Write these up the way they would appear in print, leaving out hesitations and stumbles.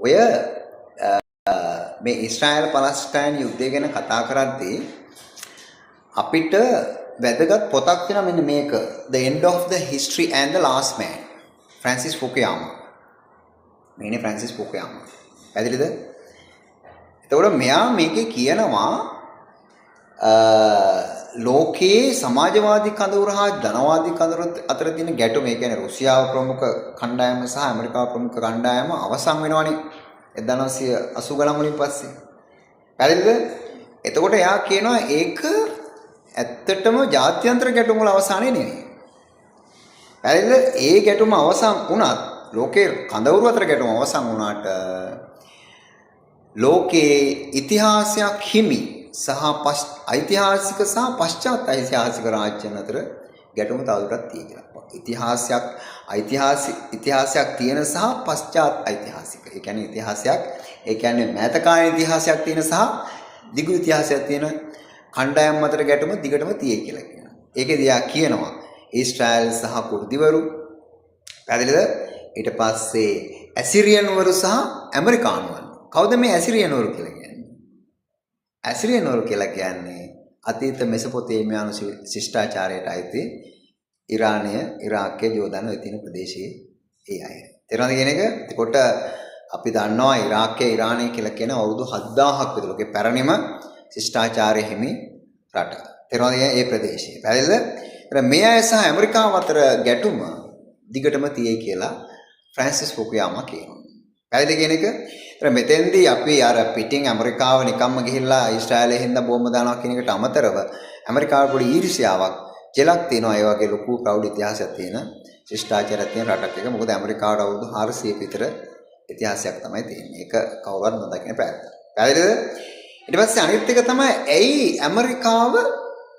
ඔය මේ ඊශ්‍රායල් පලස්ටයින් යුද්ධය ගැන කතා කරද්දී අපිට වැදගත් පොතක් තියෙනවා මෙන්න මේක The End of the History and the Last Man Francis Fukuyama. මේනේ ෆ්‍රැන්සිස් ෆුකුයාමා. පැහැදිලිද? එතකොට මෙයා මේකේ කියනවා ලෝකයේ සමාජවාදී කඳවුර හා ධනවාදී කඳවුර අතර තියෙන ගැටුම, ඒ කියන්නේ රුසියාව ප්‍රමුඛ කණ්ඩායම සහ ඇමරිකාව ප්‍රමුඛ කණ්ඩායම අවසන් වෙනවනේ 1980 ගණන් වලින් පස්සේ. පැහැදිලිද? එතකොට එයා කියනවා ඒක ඇත්තටම ජාත්‍යන්තර ගැටුම් වල අවසානයේ නෙවෙයි. පැහැදිලිද? ඒ ගැටුම අවසන් වුණත් ලෝකයේ කඳවුරු අතර ගැටුම අවසන් වුණාට ලෝකයේ ඉතිහාසයක් හිමි සහ ඓතිහාසික සහ පශ්චාත් ඓතිහාසික රාජ්‍යයන් අතර ගැටුම තවදුරටත් තියෙනවා. ඉතිහාසයක් තියෙන සහ පශ්චාත් ඓතිහාසික. ඒ කියන්නේ ඉතිහාසයක්, ඒ කියන්නේ මෑතකාලීන ඉතිහාසයක් තියෙන සහ දිගු ඉතිහාසයක් තියෙන කණ්ඩායම් අතර ගැටුම දිගටම තියෙයි කියලා කියනවා. ඒකේදී යා කියනවා ඊශ්‍රායල් සහ කුර්දිවරු, පැහැදිලිද? ඊට පස්සේ ඇසිරියන් වරු සහ ඇමරිකානුවරු. කවුද මේ ඇසිරියන් වරු කියලා කියන්නේ? ඇසිරියන් වරු කියලා කියන්නේ අතීත මෙසොපොතේමියානු ශිෂ්ටාචාරයට අයිති ඉරානය, ඉරාකයේ, ජෝර්දානය ඔය තියෙන ප්‍රදේශයේ ඒ අය. තේරෙනවද කියන එක? එතකොට අපි දන්නවා ඉරාකයේ, ඉරානය කියලා කියන අවුරුදු 7000ක් විතර ලෝකේ පැරණිම ශිෂ්ටාචාරය හිමි රට. තේරෙනවද මේ ප්‍රදේශයේ? පැහැදිලිද? මේ අය සහ ඇමරිකාව අතර ගැටුම දිගටම තියෙයි කියලා ෆ්‍රැන්සිස් ෆුකුයාමා කියනවා. පැහැදිලිද කියන එක? මෙතෙන්දී අපි අර පිටින් ඇමරිකාව නිකම්ම ගිහිල්ලා ඊශ්‍රායලයේ හින්දා බෝම්බ දානවා කියන එකට අමතරව ඇමරිකාව පොඩි ඊර්ෂ්‍යාවක් ජලක් තියෙනවා. ඒ වගේ ලොකු ප්‍රෞಢ ඉතිහාසයක් තියෙන ශිෂ්ටාචාරයක් තියෙන රටක් එක. මොකද ඇමරිකාවට අවුරුදු 400 විතර ඉතිහාසයක් තමයි තියෙන්නේ. ඒක කවුරුත් නොදකින පැත්ත. පැහැදිලිද? ඊට පස්සේ අනිත් එක තමයි ඇයි ඇමරිකාව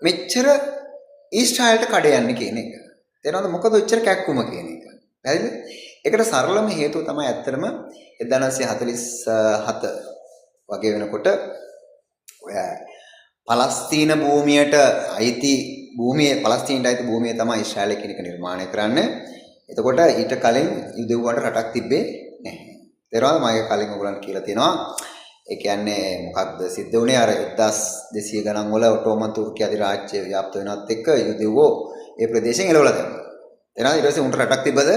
මෙච්චර ඊශ්‍රායලට කඩ යන්නේ කියන එක. තේරෙනවද? මොකද ඔච්චර කැක්කුම කියන එක. පැහැදිලිද? ඒකට සරලම හේතුව තමයි ඇත්තටම 1947 වගේ වෙනකොට ඔය පලස්තීන භූමියට අයිති භූමිය, පලස්තීනට අයිති භූමිය තමයි ඊශ්‍රායල කියන එක නිර්මාණය කරන්නේ. එතකොට ඊට කලින් යුදෙව්වන්ට රටක් තිබ්බේ නැහැ. තේරෙනවද? මම කලින් ඔයගොල්ලන්ට කියලා තියෙනවා. ඒ කියන්නේ මොකක්ද සිද්ධ වුණේ? අර 1200 ගණන් වල ඔටෝමන් තුර්කිය අධිරාජ්‍ය ව්‍යාප්ත වෙනවත් එක්ක යුදෙව්වෝ ඒ ප්‍රදේශයෙන් එළවලා දැම්මා. තේරෙනවද? ඊට පස්සේ උන්ට රටක් තිබ්බද?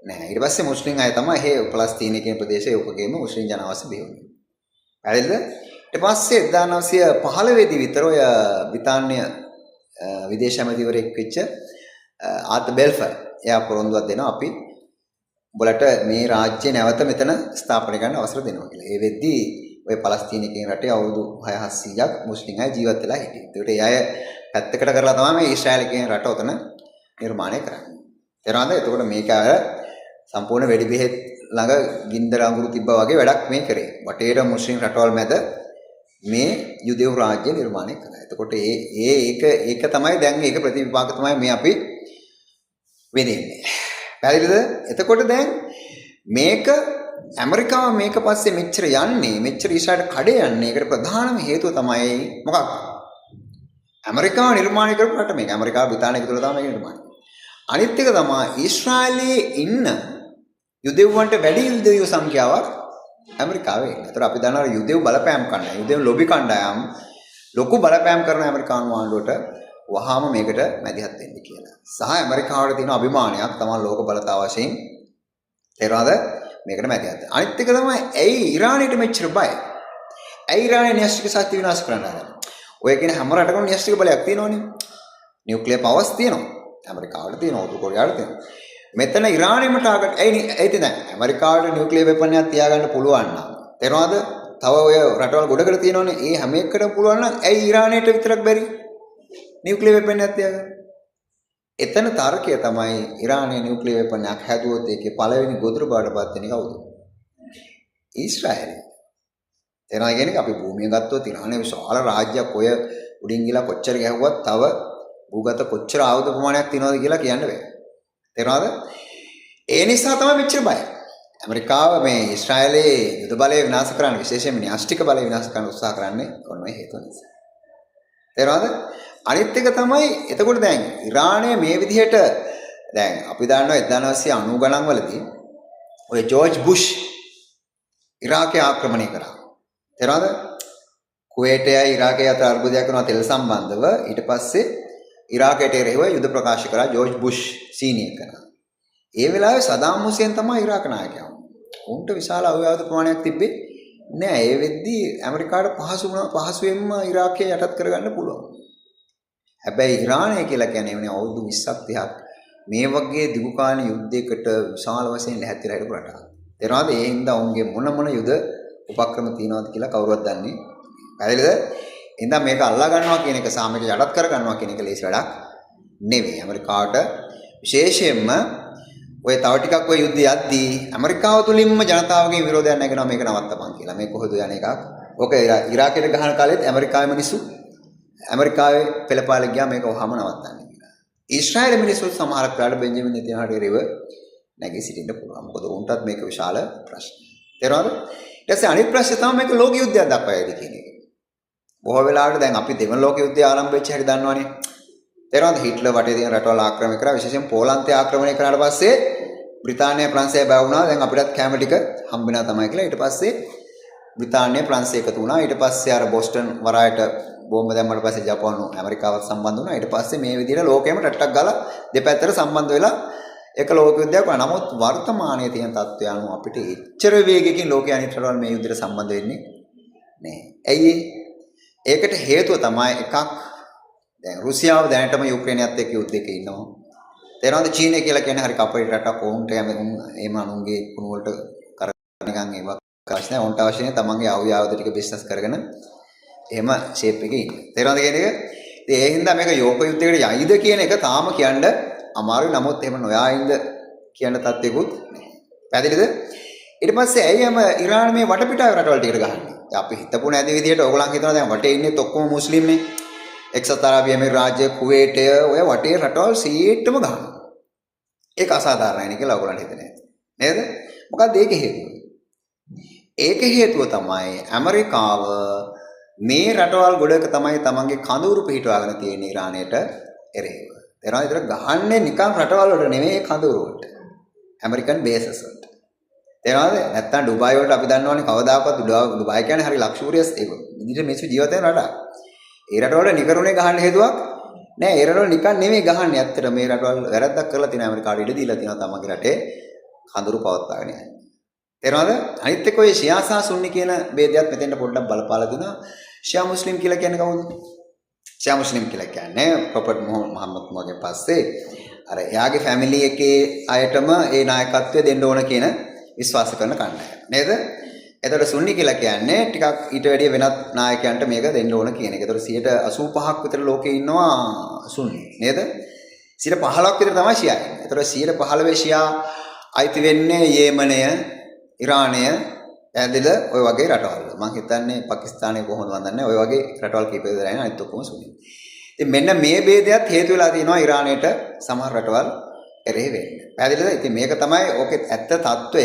නැහැ. ඊට පස්සේ මුස්ලිම් අය තමයි මේ පලස්තීනයේ කියන ප්‍රදේශයේ උපගේම මුස්ලිම් ජනවාස බිහි වුණේ. පැහැදිලිද? ඊට පස්සේ 1915 දී විතර ඔය බ්‍රිතාන්‍ය විදේශ ඇමතිවරයෙක් වෙච්ච ආර්තර් බෙල්ෆර් එයා පොරොන්දුවක් දෙනවා අපි උඹලට මේ රාජ්‍ය නැවත මෙතන ස්ථාපනය කරන්න අවසර දෙනවා කියලා. ඒ වෙද්දී ඔය පලස්තීනයේ කියන රටේ අවුරුදු 600ක් මුස්ලිම් අය ජීවත් වෙලා හිටියේ. ඒකට ඒ අය පැත්තකට කරලා තමයි මේ ඊශ්‍රායල කියන රට උතන නිර්මාණය කරන්නේ. තේරෙනවද? එතකොට මේක අර සම්පූර්ණ වෙඩි බෙහෙත් ළඟ ගින්දර අඟුරු තිබ්බා වගේ වැඩක් මේ කරේ. වටේට මුස්ලිම් රටවල් මැද මේ යුදෙව් රාජ්‍ය නිර්මාණය කළා. එතකොට ඒක තමයි දැන් ඒක ප්‍රතිවිපාක තමයි මේ අපි වෙන්නේ. පැහැදිලිද? එතකොට දැන් මේක ඇමරිකාව මේක පස්සේ මෙච්චර යන්නේ, මෙච්චර ඊශ්‍රායලට කඩේ යන්නේ. ඒකට ප්‍රධානම හේතුව තමයි මොකක්ද? ඇමරිකාව නිර්මාණය කරපු රට මේක. ඇමරිකාව බ්‍රිතාන්‍යය විතර තමයි මේක නිර්මාණය. අනිත් එක තමයි ඊශ්‍රායලයේ ඉන්න යුදෙව්වන්ට වැඩි යුදෙව් සංඛ්‍යාවක් ඇමරිකාවේ ඉන්න. ඒතර අපි දන්නවා යුදෙව් බලපෑම් කණ්ඩායම්, යුදෙව් ලොබි කණ්ඩායම් ලොකු බලපෑම් කරන ඇමරිකානු ආණ්ඩුවට වහාම මේකට මැදිහත් වෙන්න කියලා. සහ ඇමරිකාවට තියෙන අභිමානයක් තමයි ලෝක බලතාව වශයෙන්. තේරෙනවද? මේකට මැදිහත්. අනිත් එක තමයි ඇයි ඉරානයට මෙච්චර බය? ඇයි ඉරානයේ න්‍යෂ්ටික ශක්තිය විනාශ කරන්න හදන්නේ? ඔය කියන හැම රටකම න්‍යෂ්ටික බලයක් තියෙනවනේ. නියුක්ලියර් පවර්ස් තියෙනවා. ඇමරිකාවට තියෙනවා, උතුරු කොරියාවට තියෙනවා. මෙතන ඉරානෙම ටාගට් ඇයිද දැන් ඇමරිකාවට නියුක්ලියර් වෙපන් එකක් තියාගන්න පුළුවන් නම් තේරෙනවද? තව ඔය රටවල් ගොඩකට තියෙනවනේ. ඒ හැම එකකටම පුළුවන් නම් ඇයි ඉරානයට විතරක් බැරි නියුක්ලියර් වෙපන් එකක් තියාගන්න? එතන තර්කය තමයි ඉරානයේ නියුක්ලියර් වෙපන් එකක් හැදුවොත් ඒකේ පළවෙනි ගොදුරු බාටපත් වෙන්නේ කවුද? ඊශ්‍රායලය. තේරෙනවද කියන්නේ? අපි භූමිය ගත්තොත් ඉරානයේ විශාල රාජ්‍යයක් ඔය උඩින් ගිලා කොච්චර ගැහුවත් තව භූගත කොච්චර ආයුධ ප්‍රමාණයක් තියෙනවද කියලා කියන්න බෑ. තේරෙනවද? ඒ නිසා තමයි මෙච්චර බය. ඇමරිකාව මේ ඊශ්‍රායලයේ යුද බලය විනාශ කරන්න, විශේෂයෙන්ම න්‍යෂ්ටික බලය විනාශ කරන්න උත්සාහ කරන්නේ ඔන්න ඔය හේතුව නිසා. තේරෙනවද? අනිත් එක තමයි එතකොට දැන් ඉරානය මේ විදිහට දැන් අපි දන්නවා 1990 ගණන් වලදී ඔය ජෝර්ජ් බුෂ් ඉරාකය ආක්‍රමණය කරා. තේරෙනවද? කුවේටයයි ඉරාකයයි අතර අර්බුදයක් කරනවා තෙල් සම්බන්ධව. ඊට පස්සේ ඉරාකයට එරෙහිව යුද ප්‍රකාශ කරා ජෝර්ජ් බුෂ් සීනියර් කෙනා. ඒ වෙලාවේ සදාම් හුසේන් තමයි ඉරාක ናයකයා. උන්ට විශාල අව්‍යාවෘත ප්‍රමාණයක් තිබ්බේ නෑ. ඒ වෙද්දී ඇමරිකාට පහසුවෙන්ම ඉරාකය යටත් කරගන්න පුළුවන්. හැබැයි ඉරානය කියලා කියන්නේ වෙන අවුරුදු 20ක් 30ක් මේ වගේ දිගු කාලීන යුද්ධයකට විශාල වශයෙන් ලැහැත්තිලා හිටපු රටක්. තේරෙනවද? ඒ හින්දා උන්ගේ මොන යුද උපක්‍රම තියනවද කියලා කවුරුවත් දන්නේ පැහැදිලිද? එහෙනම් මේක අල්ලා ගන්නවා කියන එක සහ මේක යටත් කර ගන්නවා කියන එක ලේසි වැඩක් නෙවෙයි. ඇමරිකාවට විශේෂයෙන්ම ඔය තව ටිකක් ඔය යුද්ධය යද්දී ඇමරිකාව තුලින්ම ජනතාවගේ විරෝධයක් නැගෙනවා මේක නවත්තපන් කියලා. මේ කොහෙද යන එකක්? ඕක ඉරාකයට ගහන කාලෙත් ඇමරිකාවේ මිනිස්සු ඇමරිකාවේ පෙළපාලේ ගියා මේක වහම නවත්තන්න කියලා. ඊශ්‍රායලයේ මිනිස්සු සමහරක් වෙලාවට බෙන්ජමින් නෙතන්යාහුට එරෙහිව නැගී සිටින්න පුළුවන්. මොකද උන්ටත් මේක විශාල ප්‍රශ්නයක්. තේරෙනවද? ඊට පස්සේ අනිත් ප්‍රශ්නේ තමයි මේක ලෝක යුද්ධයක් දක්වායේද කියන එක. බොහෝ වෙලාවට දැන් අපි දෙවන ලෝක යුද්ධය ආරම්භ වෙච්ච හැටි දන්නවනේ. තේරෙනවද? හිට්ලර් වටේ තියෙන රටවල් ආක්‍රමණය කරා. විශේෂයෙන් පෝලන්තය ආක්‍රමණය කරාට පස්සේ බ්‍රිතාන්‍යය ප්‍රංශය බය වුණා. දැන් අපිටත් කැම ටික හම්බ වෙනවා තමයි කියලා. ඊට පස්සේ බ්‍රිතාන්‍යය ප්‍රංශය එකතු වුණා. ඊට පස්සේ අර බොස්ටන් වරායට බෝම්බ දැම්මට පස්සේ ජපානු ඇමරිකාවත් සම්බන්ධ වුණා. ඊට පස්සේ මේ විදිහට ලෝකෙම ටට්ටක් ගාලා දෙපැත්තට සම්බන්ධ වෙලා එක ලෝක යුද්ධයක් වුණා. නමුත් වර්තමානයේ තියෙන තත්ත්වය අනුව අපිට එච්චර වේගකින් ලෝකයේ අනිත් රටවල් මේ යුද්ධයට සම්බන්ධ වෙන්නේ නැහැ. ඇයි ඒකට හේතුව තමයි එකක් දැන් රුසියාව දැනටම යුක්‍රේනයත් එක්ක යුද්ධයක ඉන්නවා. තේරෙනවද? චීනය කියලා කියන්නේ හරි කපටි රටක්. ඔවුන්ට එහෙම අනුන්ගේ කුණු වලට කරගෙන ඒවා අවශ්‍ය නැහැ. ඔවුන්ට අවශ්‍ය නැහැ තමන්ගේ අව්‍යාවද ටික බිස්නස් කරගෙන එහෙම ෂේප් එකේ ඉන්න. තේරෙනවද කියන එක? ඉතින් ඒ හින්දා මේක යෝක යුද්ධයකට යයිද කියන එක තාම කියන්න අමාරුයි. නමුත් එහෙම නොයායින්ද කියන තත්ත්වෙකුත් නැහැ. පැහැදිලිද? ඊට පස්සේ ඇයිම ඉරාන මේ වටපිටාවේ රටවල් ටිකට ගහන්නේ? අපි හිතපු නැති විදිහට ඕගොල්ලන් හිතනවා දැන් වටේ ඉන්නේ ඔක්කොම මුස්ලිම්නේ. එක්සත් අරාබි එමිරාජ්‍ය, කුවේටය ඔය වටේ රටවල් සීට්ටම ගහනවා. ඒක අසාධාරණයි කියලා ඕගොල්ලන් හිතන්නේ. නේද? මොකක්ද ඒකේ හේතුව? ඒකේ හේතුව තමයි ඇමරිකාව මේ රටවල් ගොඩක තමයි තමන්ගේ කඳවුරු පිහිටවාගෙන තියෙන ඉරානයට එරෙහිව. එරාන විතර ගහන්නේ නිකන් රටවල් වලට නෙමෙයි කඳවුරු වලට. ඇමරිකන් බේසස් වලට. තේරෙනවද? නැත්තම් ඩුබායි වලට අපි දන්නවනේ කවදාකවත් ඩුබායි කියන්නේ හරි ලක්ෂූරියස් ඒක. විදිහට මිනිස්සු ජීවත් වෙන රටක්. ඒ රටවල නිකරුණේ ගහන්න හේතුවක් නෑ. ඒ රටවල නිකන් නෙමෙයි ගහන්නේ. ඇත්තට මේ රටවල් වැරද්දක් කරලා තියෙන ඇමරිකාට ඉඩ දීලා තියෙනවා තමන්ගේ රටේ කඳුරු පවත්වාගෙන යන්න. තේරෙනවද? අනිත් එක ඔය ෂියා සහ සුන්නි කියන ભેදයක් මෙතෙන්ට පොඩ්ඩක් බලපාලා දෙනවා. ෂියා මුස්ලිම් කියලා කියන්නේ කවුද? ෂියා මුස්ලිම් කියලා කියන්නේ ප්‍රොෆට් මුහම්මද් මගේ පස්සේ අර එයාගේ ෆැමිලි එකේ අයටම ඒ නායකත්වය දෙන්න ඕන කියන විශ්වාස කරන කණ්ඩායම. නේද? එතකොට සුන්නි කියලා කියන්නේ ටිකක් ඊට වැඩිය වෙනත් නායකයන්ට මේක දෙන්න ඕන කියන එක. එතකොට 85ක් විතර ලෝකේ ඉන්නවා සුන්නි. නේද? 15ක් විතර තමයි ෂියා ඉන්නේ. එතකොට 15 ෂියා අයිති වෙන්නේ යේමනය, ඉරානය, ඇදෙල ඔය වගේ රටවල්. මම හිතන්නේ පාකිස්තානය කොහොමද වන්දන්නේ ඔය වගේ රටවල් කීපයක් විතරයි අනිත් ඔක්කොම සුන්නි. ඉතින් මෙන්න මේ ભેදයක් හේතු වෙලා තියෙනවා ඉරානයට සමහර රටවල් එරෙහි වෙන්න. පැහැදිලිද? ඉතින් මේක තමයි ඕකේ ඇත්ත తত্ত্বය.